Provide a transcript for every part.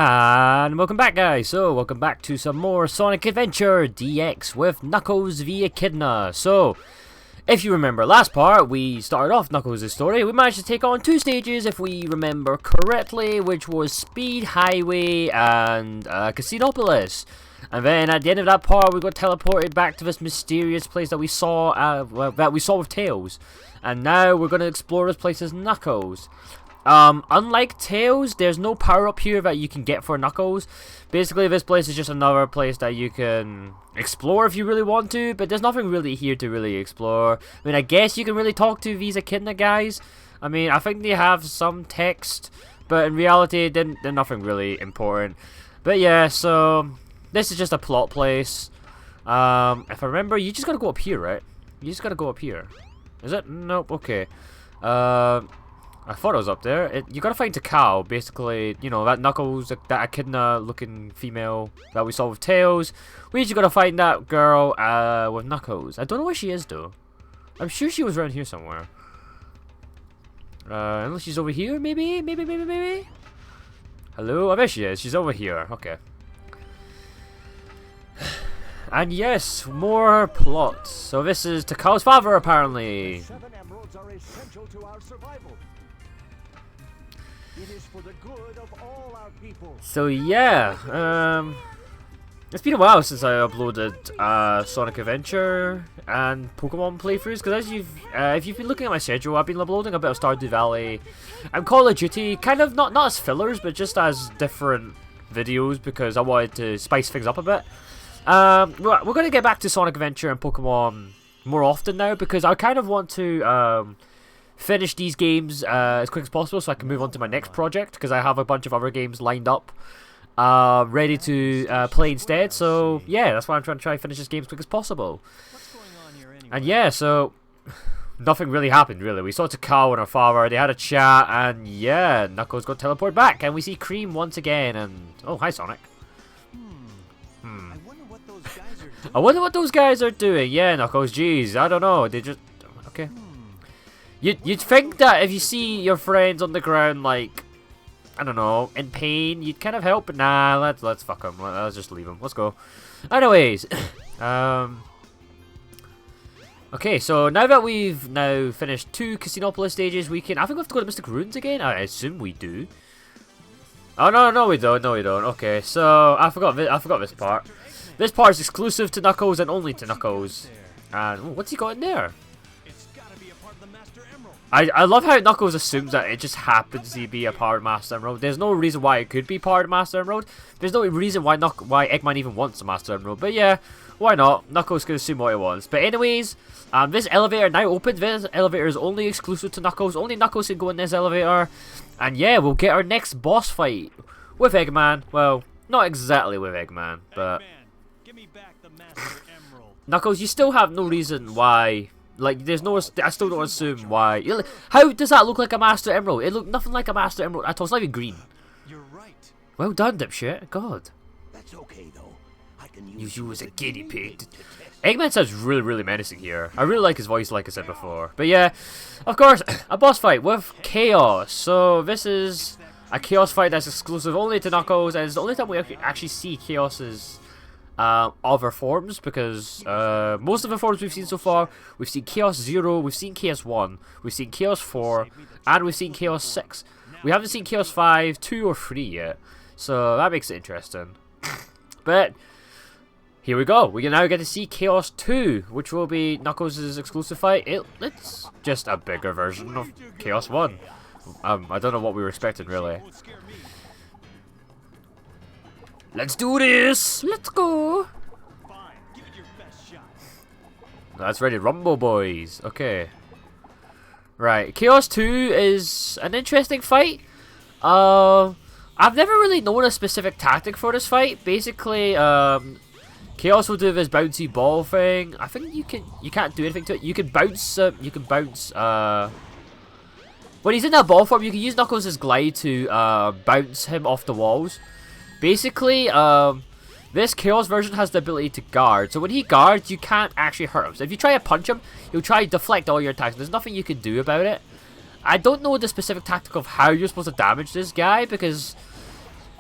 And welcome back, guys. So, welcome back to some more Sonic Adventure DX with Knuckles v Echidna. So, if you remember last part, we started off Knuckles' story. We managed to take on 2 stages, if we remember correctly, which was Speed Highway and Casinopolis. And then at the end of that part, we got teleported back to this mysterious place that we saw, with Tails. And now we're going to explore this place as Knuckles. Unlike Tails, there's no power-up here that you can get for Knuckles. Basically, this place is just another place that you can explore if you really want to, but there's nothing really here to really explore. I mean, I guess you can really talk to these Echidna guys. I mean, I think they have some text, but in reality, they're nothing really important. But yeah, so this is just a plot place. If I remember, you just gotta go up here, right? You just gotta go up here. Is it? Nope, okay. I thought it was up there. You gotta find Takao, basically, you know, that Knuckles, that Echidna-looking female that we saw with Tails. We just gotta find that girl with Knuckles. I don't know where she is, though. I'm sure she was around here somewhere. Unless she's over here, maybe? Maybe? Hello? Oh, there she is. She's over here. Okay. And yes, more plots. So this is Takao's father, apparently. 7 emeralds are essential to our survival. It is for the good of all our people. So yeah, it's been a while since I uploaded Sonic Adventure and Pokemon playthroughs, because as if you've been looking at my schedule, I've been uploading a bit of Stardew Valley and Call of Duty, kind of not as fillers, but just as different videos, because I wanted to spice things up a bit. We're going to get back to Sonic Adventure and Pokemon more often now, because I kind of want to finish these games as quick as possible so I can move on to my next project, because I have a bunch of other games lined up ready to play instead. So yeah, that's why I'm trying to finish this game as quick as possible. And yeah, so nothing really happened, really. We saw Takao and her father, they had a chat, and yeah, Knuckles got teleported back, and we see Cream once again, and oh, hi Sonic. I wonder what those guys are doing. Yeah, Knuckles, jeez, I don't know, they just... okay. You'd think that if you see your friends on the ground, like, I don't know, in pain, you'd kind of help, but nah, let's fuck them. Let's just leave them. Let's go. Anyways, okay, so now that we've finished 2 Casinopolis stages, I think we have to go to Mystic Ruins again? I assume we do. Oh, no, we don't. Okay, so I forgot this part. This part is exclusive to Knuckles and only to Knuckles. And, oh, what's he got in there? I love how Knuckles assumes that it just happens to be a part of Master Emerald. There's no reason why it could be part of Master Emerald. There's no reason why Eggman even wants a Master Emerald. But yeah, why not? Knuckles can assume what he wants. But anyways, this elevator now opened. This elevator is only exclusive to Knuckles. Only Knuckles can go in this elevator. And yeah, we'll get our next boss fight with Eggman. Well, not exactly with Eggman, but... Give me back the Master Emerald. Knuckles, you still have no reason why... like, there's no... I still don't assume why... how does that look like a Master Emerald? It looked nothing like a Master Emerald at all. It's not even green. You're right. Well done, dipshit. God. That's okay, though. I can Use you as a guinea pig. Eggman sounds really, really menacing here. I really like his voice, like I said before. But yeah, of course, a boss fight with Chaos. So this is a Chaos fight that's exclusive only to Knuckles, and it's the only time we actually see Chaos's other forms, because most of the forms we've seen so far, we've seen Chaos 0, we've seen Chaos 1, we've seen Chaos 4, and we've seen Chaos 6. We haven't seen Chaos 5, 2, or 3 yet, so that makes it interesting. But here we go. We can now get to see Chaos 2, which will be Knuckles' exclusive fight. It's just a bigger version of Chaos 1. I don't know what we were expecting, really. Let's do this! Let's go! That's ready, Rumble Boys. Okay. Right, Chaos 2 is an interesting fight. I've never really known a specific tactic for this fight. Basically, Chaos will do this bouncy ball thing. I think you can't do anything to it. You can bounce, when he's in that ball form, you can use Knuckles' glide to bounce him off the walls. Basically, this Chaos version has the ability to guard. So when he guards, you can't actually hurt him. So if you try to punch him, he'll try to deflect all your attacks. There's nothing you can do about it. I don't know the specific tactic of how you're supposed to damage this guy, because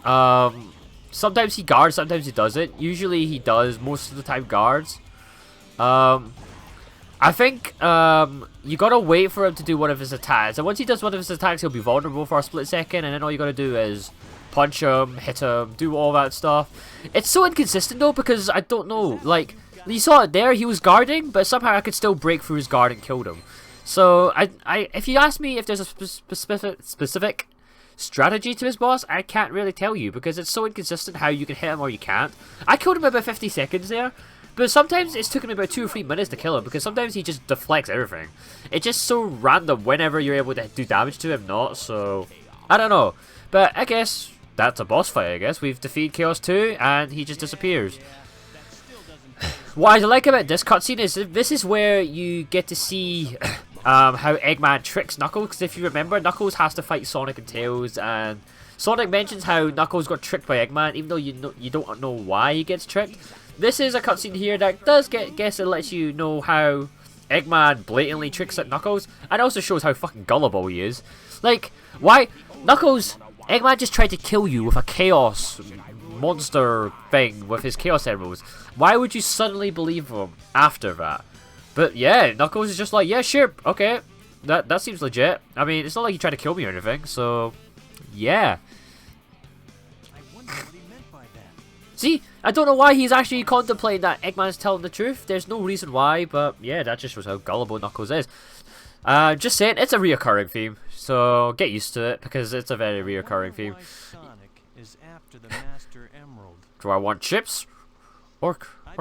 Sometimes he guards, sometimes he doesn't. Usually he does, most of the time guards. I think you gotta wait for him to do one of his attacks. And once he does one of his attacks, he'll be vulnerable for a split second, and then all you gotta do is punch him, hit him, do all that stuff. It's so inconsistent though, because I don't know, like, you saw it there, he was guarding, but somehow I could still break through his guard and kill him. So, if you ask me if there's a specific strategy to his boss, I can't really tell you, because it's so inconsistent how you can hit him or you can't. I killed him in about 50 seconds there, but sometimes it's taken me about 2 or 3 minutes to kill him, because sometimes he just deflects everything. It's just so random whenever you're able to do damage to him, not, so, I don't know. But I guess that's a boss fight, I guess. We've defeated Chaos 2, and he just disappears. What I like about this cutscene is this is where you get to see how Eggman tricks Knuckles, because if you remember, Knuckles has to fight Sonic and Tails, and Sonic mentions how Knuckles got tricked by Eggman, even though you don't know why he gets tricked. This is a cutscene here that does guess it lets you know how Eggman blatantly tricks at Knuckles, and also shows how fucking gullible he is. Like, why Knuckles? Eggman just tried to kill you with a chaos monster thing with his Chaos Emeralds. Why would you suddenly believe him after that? But yeah, Knuckles is just like, yeah, sure, okay, that seems legit. I mean, it's not like he tried to kill me or anything, so yeah. I wonder what he meant by that. See, I don't know why he's actually contemplating that Eggman's telling the truth. There's no reason why, but yeah, that just shows how gullible Knuckles is. Just saying, it's a reoccurring theme, so get used to it, because it's a very reoccurring theme. Sonic is after the Master Emerald. Do I want chips? Or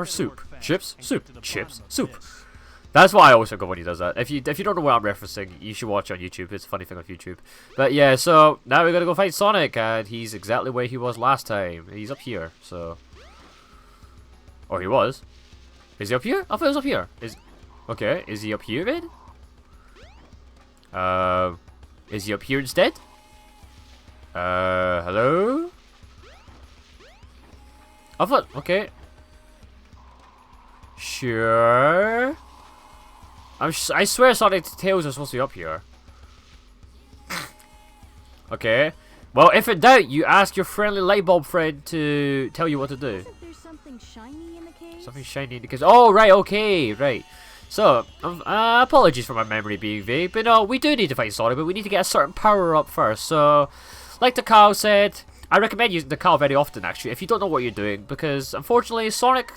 soup? Chips? Soup? Chips? Soup? That's what I always think of when he does that. If you don't know what I'm referencing, you should watch it on YouTube. It's a funny thing on YouTube. But yeah, so now we're gonna go fight Sonic, and he's exactly where he was last time. He's up here, so. Or he was. Is he up here? I thought he was up here. Okay, is he up here then? Is he up here instead? Hello? I thought, okay. Sure. I swear Sonic Tails are supposed to be up here. Okay. Well, if in doubt, you ask your friendly light bulb friend to tell you what to do. Isn't there something shiny in the cave? Something shiny in the cave. Oh, right, okay, right. So, apologies for my memory being vague, but no, we do need to fight Sonic, but we need to get a certain power up first. So, like the Cow said, I recommend using the Cow very often, actually, if you don't know what you're doing, because unfortunately, Sonic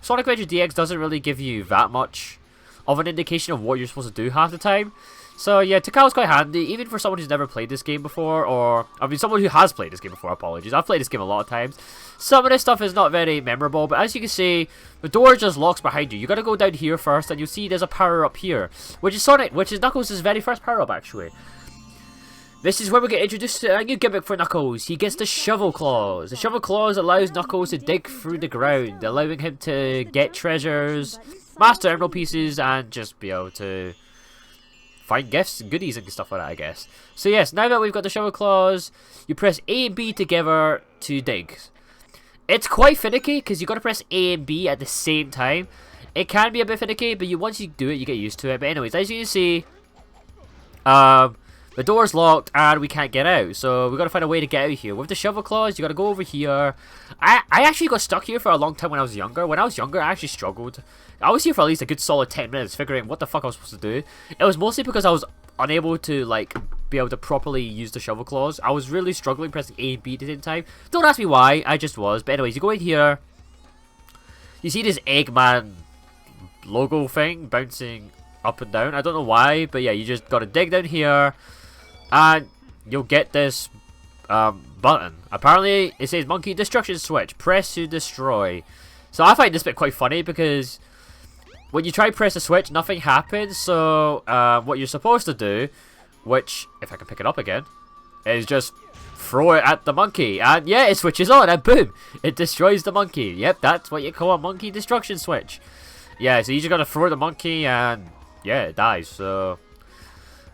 Adventure DX doesn't really give you that much of an indication of what you're supposed to do half the time. So yeah, Takalo's quite handy, even for someone who's never played this game before, or, I mean, someone who has played this game before, apologies. I've played this game a lot of times. Some of this stuff is not very memorable, but as you can see, the door just locks behind you. You gotta go down here first, and you'll see there's a power-up here, which is Knuckles' very first power-up, actually. This is where we get introduced to a new gimmick for Knuckles. He gets the Shovel Claws. The Shovel Claws allows Knuckles to dig through the ground, allowing him to get treasures, Master Emerald pieces, and just be able to find gifts and goodies and stuff like that, I guess. So yes, now that we've got the Shovel Claws, you press A and B together to dig. It's quite finicky, because you've got to press A and B at the same time. It can be a bit finicky, but once you do it, you get used to it. But anyways, as you can see, the door's locked and we can't get out, so we've got to find a way to get out here. With the Shovel Claws, you got to go over here. I actually got stuck here for a long time when I was younger. When I was younger, I actually struggled. I was here for at least a good solid 10 minutes figuring what the fuck I was supposed to do. It was mostly because I was unable to, like, be able to properly use the Shovel Claws. I was really struggling pressing A and B at the same time. Don't ask me why, I just was. But anyways, you go in here. You see this Eggman logo thing bouncing up and down. I don't know why, but yeah, you just got to dig down here. And you'll get this button. Apparently, it says Monkey Destruction Switch. Press to destroy. So I find this bit quite funny because when you try to press the switch, nothing happens. So what you're supposed to do, which, if I can pick it up again, is just throw it at the monkey. And yeah, it switches on and boom, it destroys the monkey. Yep, that's what you call a Monkey Destruction Switch. Yeah, so you just gotta throw the monkey and yeah, it dies. So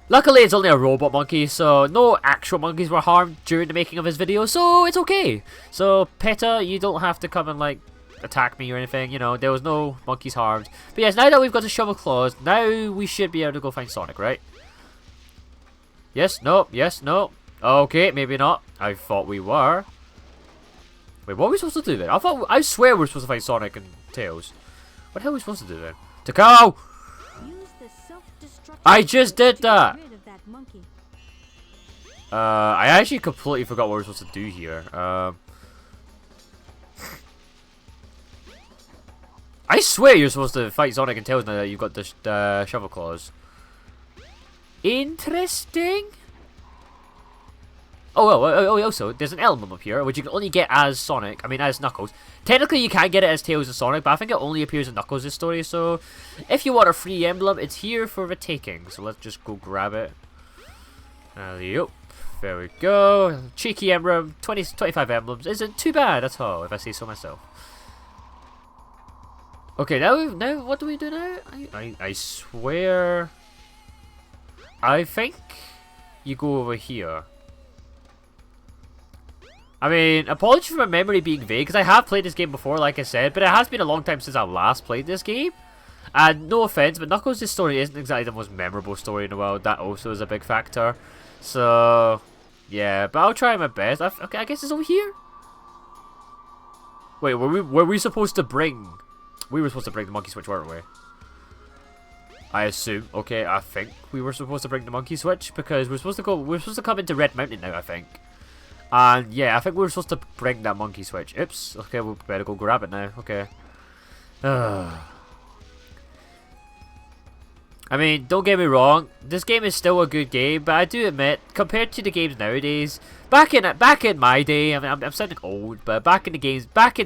luckily, it's only a robot monkey, so no actual monkeys were harmed during the making of this video, so it's okay. So, PETA, you don't have to come and, like, attack me or anything, you know, there was no monkeys harmed. But yes, now that we've got the Shovel Claws, now we should be able to go find Sonic, right? Yes, no, yes, no. Okay, maybe not. I thought we were. Wait, what are we supposed to do then? I swear we're supposed to fight Sonic and Tails. What the hell are we supposed to do then? Takao! Use the self-destruct I just did to that! get rid of that monkey. I actually completely forgot what we're supposed to do here. I swear you're supposed to fight Sonic and Tails now that you've got the shovel claws. Interesting. Oh, also, there's an element up here, which you can only get as Sonic, as Knuckles. Technically, you can get it as Tails and Sonic, but I think it only appears in Knuckles' story, so if you want a free emblem, it's here for the taking. So let's just go grab it. Yep. There we go. Cheeky emblem, 25 emblems. Isn't too bad at all, if I say so myself. Okay, now what do we do now? I swear... I think you go over here. Apologies for my memory being vague, because I have played this game before, like I said, but it has been a long time since I last played this game. And no offense, but Knuckles' story isn't exactly the most memorable story in the world. That also is a big factor. So, yeah, but I'll try my best. Okay, I guess it's over here. Wait, were we supposed to bring... We were supposed to bring the monkey switch, weren't we? I assume. Okay, I think we were supposed to bring the monkey switch because we're supposed to come into Red Mountain now, I think. And yeah, I think we were supposed to bring that monkey switch. Oops. Okay, we better go grab it now. Okay. Don't get me wrong. This game is still a good game, but I do admit, compared to the games nowadays, back in my day, I'm sounding old, but back in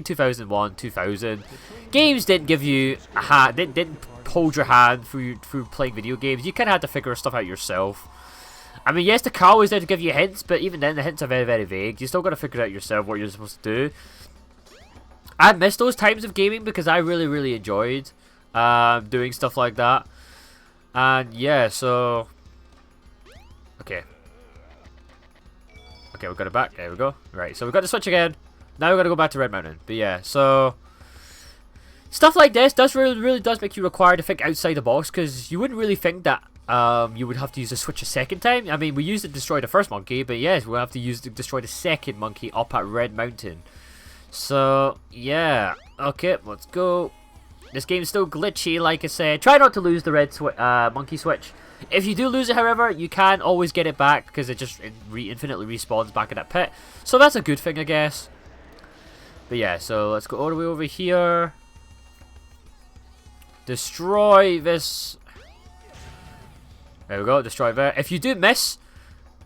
2001, 2000, games didn't give you a hand, didn't hold your hand through playing video games. You kind of had to figure stuff out yourself. Yes, the car was there to give you hints, but even then, the hints are very, very vague. You still got to figure out yourself what you're supposed to do. I miss those times of gaming because I really, really enjoyed doing stuff like that. And yeah, so... Okay, we got it back. There we go. Right, so we got the switch again. Now we got to go back to Red Mountain. But yeah, so... Stuff like this really does make you require to think outside the box, because you wouldn't really think that you would have to use the switch a second time. We used it to destroy the first monkey, but yes, we'll have to use it to destroy the second monkey up at Red Mountain. So, yeah. Okay, let's go. This game's still glitchy, like I said. Try not to lose the red monkey switch. If you do lose it, however, you can always get it back, because it just infinitely respawns back in that pit. So that's a good thing, I guess. But yeah, so let's go all the way over here. Destroy this. There we go, destroy that. If you do miss,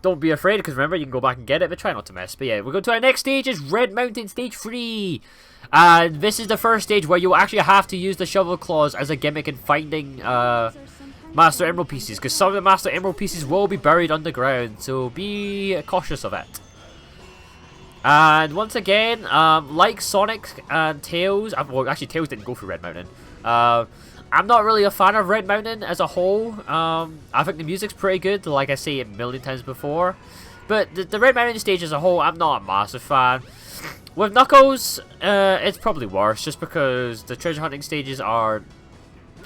don't be afraid, because remember, you can go back and get it, but try not to miss. But yeah, we'll go to our next stage, is Red Mountain Stage 3. And this is the first stage where you actually have to use the shovel claws as a gimmick in finding Master Emerald pieces, because some of the Master Emerald pieces will be buried underground, so be cautious of it. And once again, like Sonic and Tails, well, actually Tails didn't go through Red Mountain. I'm not really a fan of Red Mountain as a whole. I think the music's pretty good, like I say a million times before. But the Red Mountain stage as a whole, I'm not a massive fan. With Knuckles, it's probably worse, just because the treasure hunting stages are...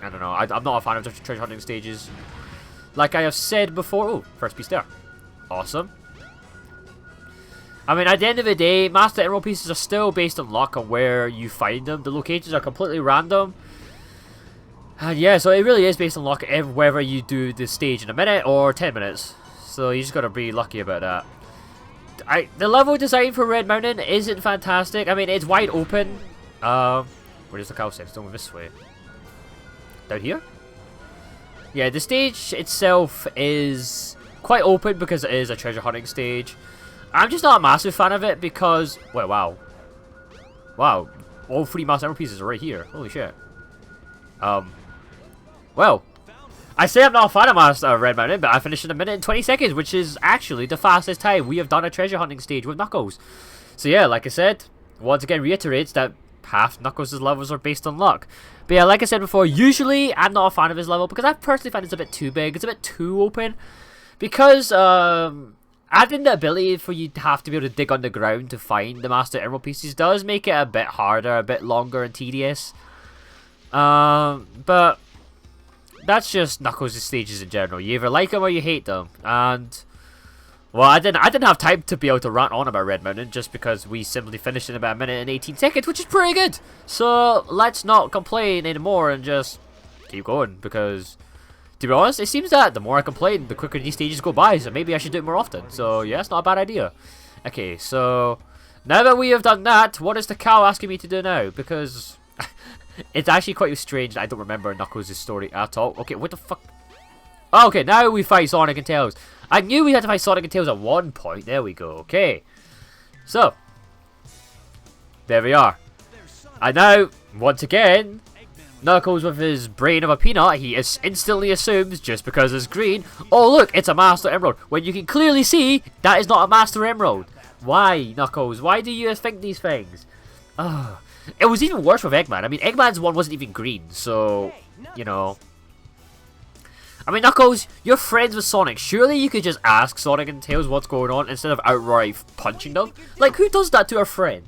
I don't know, I'm not a fan of the treasure hunting stages. Like I have said before... Oh, first piece there. Awesome. At the end of the day, Master Emerald pieces are still based on luck on where you find them. The locations are completely random. And yeah, so it really is based on luck whether you do the stage in a minute or 10 minutes. So you just gotta be lucky about that. The level design for Red Mountain isn't fantastic. It's wide open. Where's the cow section? It's over this way. Down here? Yeah, the stage itself is quite open because it is a treasure hunting stage. I'm just not a massive fan of it because... Well, wow. Wow. All 3 Master Emerald pieces are right here. Holy shit. Well, I say I'm not a fan of Red Mountain, but I finished in 1 minute and 20 seconds, which is actually the fastest time we have done a treasure hunting stage with Knuckles. So yeah, like I said, once again reiterates that half Knuckles' levels are based on luck. But yeah, like I said before, usually I'm not a fan of his level because I personally find it's a bit too big. It's a bit too open. Because adding the ability for you to have to be able to dig underground to find the Master Emerald pieces does make it a bit harder, a bit longer and tedious. But that's just Knuckles' stages in general. You either like them or you hate them. And Well, I didn't have time to be able to rant on about Red Mountain just because we simply finished in about a minute and 18 seconds, which is pretty good. So let's not complain anymore and just keep going, because to be honest, it seems that the more I complain, the quicker these stages go by. So maybe I should do it more often. So yeah, it's not a bad idea. Okay, so now that we have done that, what is the cow asking me to do now? Because it's actually quite strange that I don't remember Knuckles' story at all. Okay, what the fuck? Oh, okay, now we fight Sonic and Tails. I knew we had to fight Sonic and Tails at one point. There we go. Okay. So, there we are. And now, once again, Knuckles with his brain of a peanut, he instantly assumes, just because it's green, oh look, it's a Master Emerald. When you can clearly see, that is not a Master Emerald. Why, Knuckles? Why do you think these things? Oh. It was even worse with Eggman. I mean, Eggman's one wasn't even green, so, you know. I mean, Knuckles, you're friends with Sonic. Surely you could just ask Sonic and Tails what's going on instead of outright punching them. Like, who does that to a friend?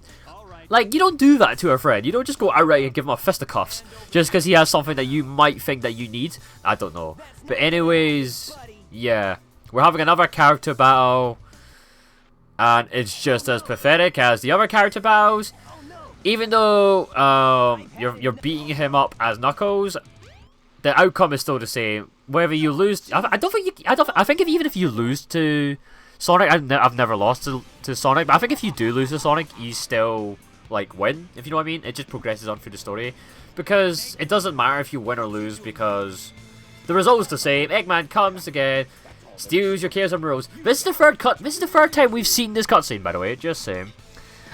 Like, you don't do that to a friend. You don't just go outright and give him a fisticuffs just because he has something that you might think that you need. I don't know. But anyways, yeah. We're having another character battle. And it's just as pathetic as the other character battles. Even though you're beating him up as Knuckles, the outcome is still the same. Whether you lose, I think even if you lose to Sonic, I've never lost to Sonic, but I think if you do lose to Sonic, you still like win. If you know what I mean, it just progresses on through the story because it doesn't matter if you win or lose because the result is the same. Eggman comes again, steals your Chaos Emeralds. This is the third cut. This is the third time we've seen this cutscene, by the way. Just saying.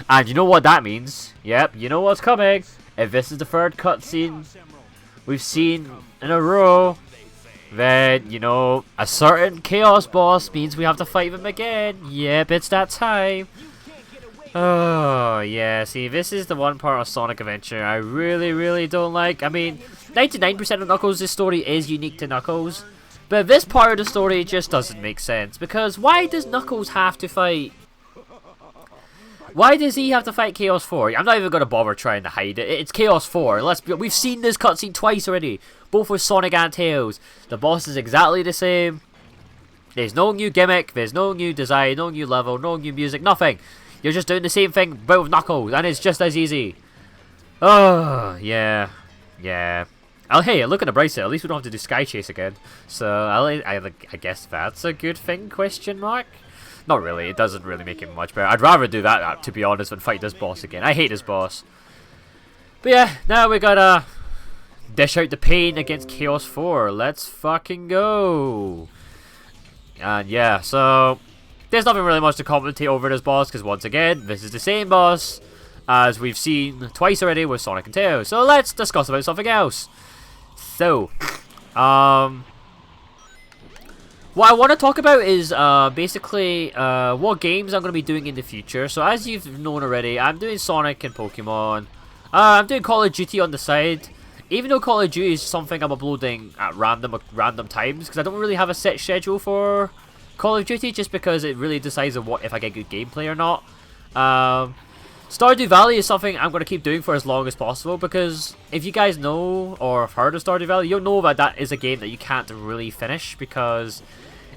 And you know what that means? Yep, you know what's coming. If this is the third cutscene we've seen in a row, then, you know, a certain Chaos boss means we have to fight him again. Yep, it's that time. Oh, yeah, see, this is the one part of Sonic Adventure I really, really don't like. I mean, 99% of Knuckles' story is unique to Knuckles, but this part of the story just doesn't make sense, because why does Knuckles have to fight... Why does he have to fight Chaos 4? I'm not even going to bother trying to hide it. It's Chaos 4. We've seen this cutscene twice already, both with Sonic and Tails. The boss is exactly the same. There's no new gimmick, there's no new design, no new level, no new music, nothing. You're just doing the same thing, but with Knuckles, and it's just as easy. Oh, yeah. Yeah. Oh, hey, look at the bright side. At least we don't have to do Sky Chase again. So, I guess that's a good thing, question mark? Not really, it doesn't really make it much better. I'd rather do that, to be honest, than fight this boss again. I hate this boss. But yeah, now we gotta dish out the pain against Chaos 4. Let's fucking go. And yeah, so there's nothing really much to commentate over this boss, because once again, this is the same boss as we've seen twice already with Sonic and Tails. So let's discuss about something else. So, what I want to talk about is basically what games I'm going to be doing in the future. So as you've known already, I'm doing Sonic and Pokemon. I'm doing Call of Duty on the side. Even though Call of Duty is something I'm uploading at random times, because I don't really have a set schedule for Call of Duty, just because it really decides on if I get good gameplay or not. Stardew Valley is something I'm going to keep doing for as long as possible, because if you guys know or have heard of Stardew Valley, you'll know that is a game that you can't really finish, because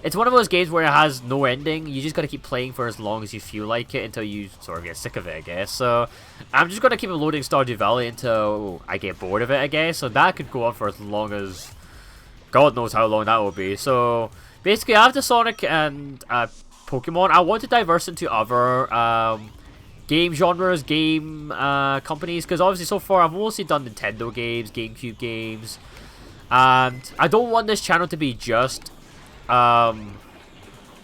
it's one of those games where it has no ending. You just got to keep playing for as long as you feel like it until you sort of get sick of it, I guess. So I'm just going to keep loading Stardew Valley until I get bored of it, I guess. So that could go on for as long as... God knows how long that will be. So basically after Sonic and Pokemon, I want to diverse into other game genres, game companies. Because obviously so far I've mostly done Nintendo games, GameCube games. And I don't want this channel to be just...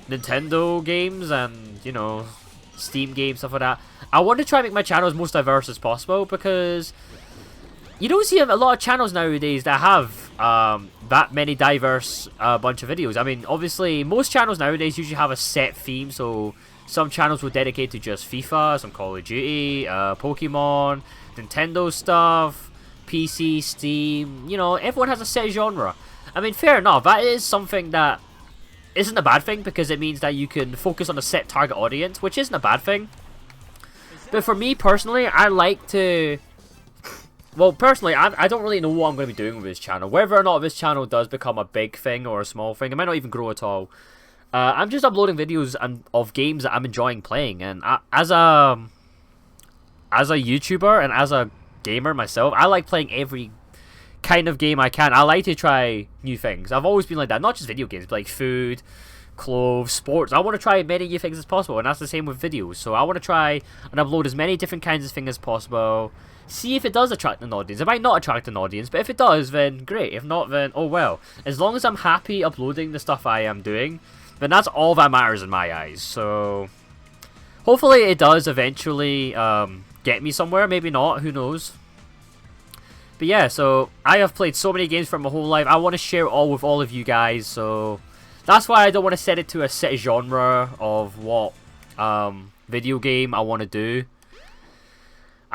Nintendo games and, you know, Steam games, stuff like that. I want to try and make my channel as most diverse as possible, because you don't see a lot of channels nowadays that have that many diverse bunch of videos. I mean, obviously, most channels nowadays usually have a set theme, so some channels will dedicate to just FIFA, some Call of Duty, Pokemon, Nintendo stuff, PC, Steam, you know, everyone has a set genre. I mean, fair enough, that is something that isn't a bad thing, because it means that you can focus on a set target audience, which isn't a bad thing. But for me personally, I like to... Well, personally, I don't really know what I'm going to be doing with this channel. Whether or not this channel does become a big thing or a small thing, it might not even grow at all. I'm just uploading videos of games that I'm enjoying playing, and as a YouTuber and as a gamer myself, I like playing every kind of game I can. I like to try new things. I've always been like that, not just video games, but like food, clothes, sports. I want to try many new things as possible, and that's the same with videos. So I want to try and upload as many different kinds of things as possible. See if it does attract an audience. It might not attract an audience, but if it does, then great. If not, then oh well. As long as I'm happy uploading the stuff I am doing, then that's all that matters in my eyes. So hopefully it does eventually get me somewhere. Maybe not, who knows. But yeah, so I have played so many games for my whole life. I want to share it all with all of you guys, so that's why I don't want to set it to a set genre of what video game I want to do.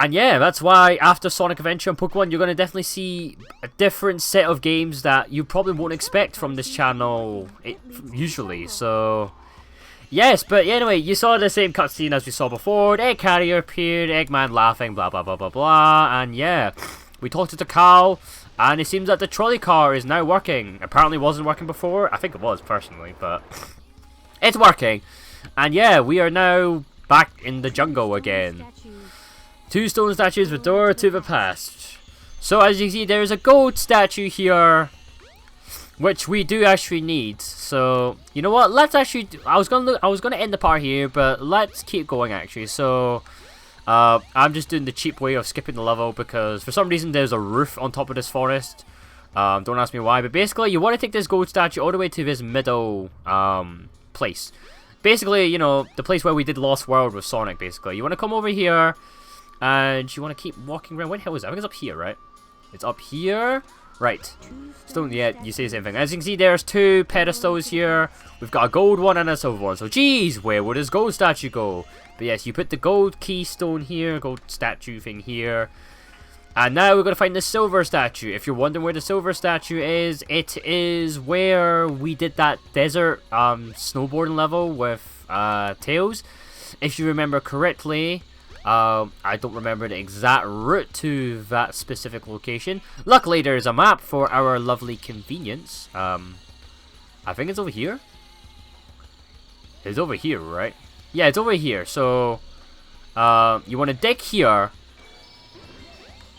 And yeah, that's why after Sonic Adventure and Pokemon, you're going to definitely see a different set of games that you probably won't expect from this channel usually. So yes, but anyway, you saw the same cutscene as we saw before. The egg carrier appeared, Eggman laughing, blah blah blah blah blah, and yeah, we talked to the cow, and it seems that the trolley car is now working. Apparently wasn't working before. I think it was, personally, but it's working. And yeah, we are now back in the jungle again. Two stone statues with door to the past. So as you can see, there's a gold statue here, which we do actually need. So you know what? Let's actually. I was gonna end the part here, but let's keep going actually. So I'm just doing the cheap way of skipping the level because for some reason there's a roof on top of this forest. Don't ask me why, but basically you want to take this gold statue all the way to this middle place. Basically, you know, the place where we did Lost World with Sonic. Basically, you want to come over here. And you want to keep walking around. What the hell is that? I think it's up here, right? It's up here. Right. Still, yeah, you say the same thing. As you can see, there's two pedestals here. We've got a gold one and a silver one. So, geez, where would this gold statue go? But yes, you put the gold keystone here, gold statue thing here. And now we're going to find the silver statue. If you're wondering where the silver statue is, it is where we did that desert snowboarding level with Tails. If you remember correctly... I don't remember the exact route to that specific location. Luckily, there's a map for our lovely convenience. I think it's over here. It's over here, right? Yeah, it's over here. So, you want to dig here.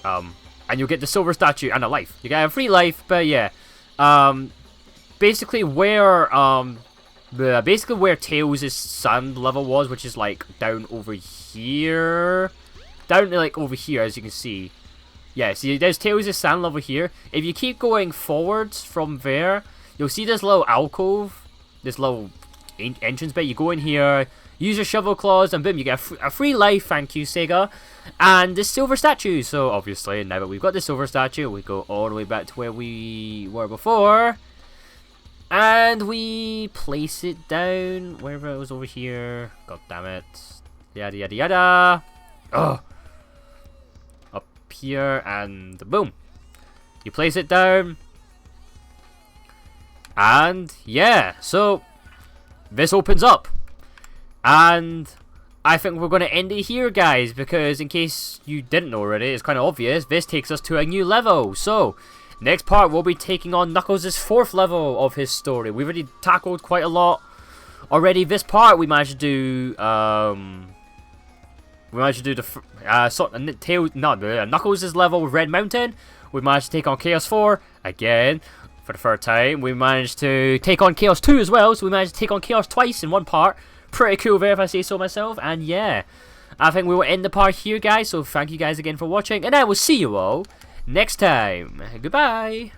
And you'll get the silver statue and a life. You get a free life, but yeah. Basically where Tails' sand level was, which is like down over here. Down like over here, as you can see. Yeah, see, there's Tails' sand level here. If you keep going forwards from there, you'll see this little alcove, this little entrance bit. You go in here, use your shovel claws, and boom, you get a free life, thank you, Sega. And this silver statue. So, obviously, now that we've got the silver statue, we go all the way back to where we were before. And we place it down wherever it was over here. God damn it. Yada yada yada. Oh. Up here and boom. You place it down. And yeah, so this opens up. And I think we're going to end it here, guys, because in case you didn't know already, it's kind of obvious. This takes us to a new level. So next part, we'll be taking on Knuckles' 4th level of his story. We've already tackled quite a lot already. This part, we managed to do, Knuckles' level with Red Mountain. We managed to take on Chaos 4, again, for the 3rd time. We managed to take on Chaos 2 as well, so we managed to take on Chaos twice in one part. Pretty cool there, if I say so myself, and yeah. I think we will end the part here, guys, so thank you guys again for watching, and I will see you all next time. Goodbye.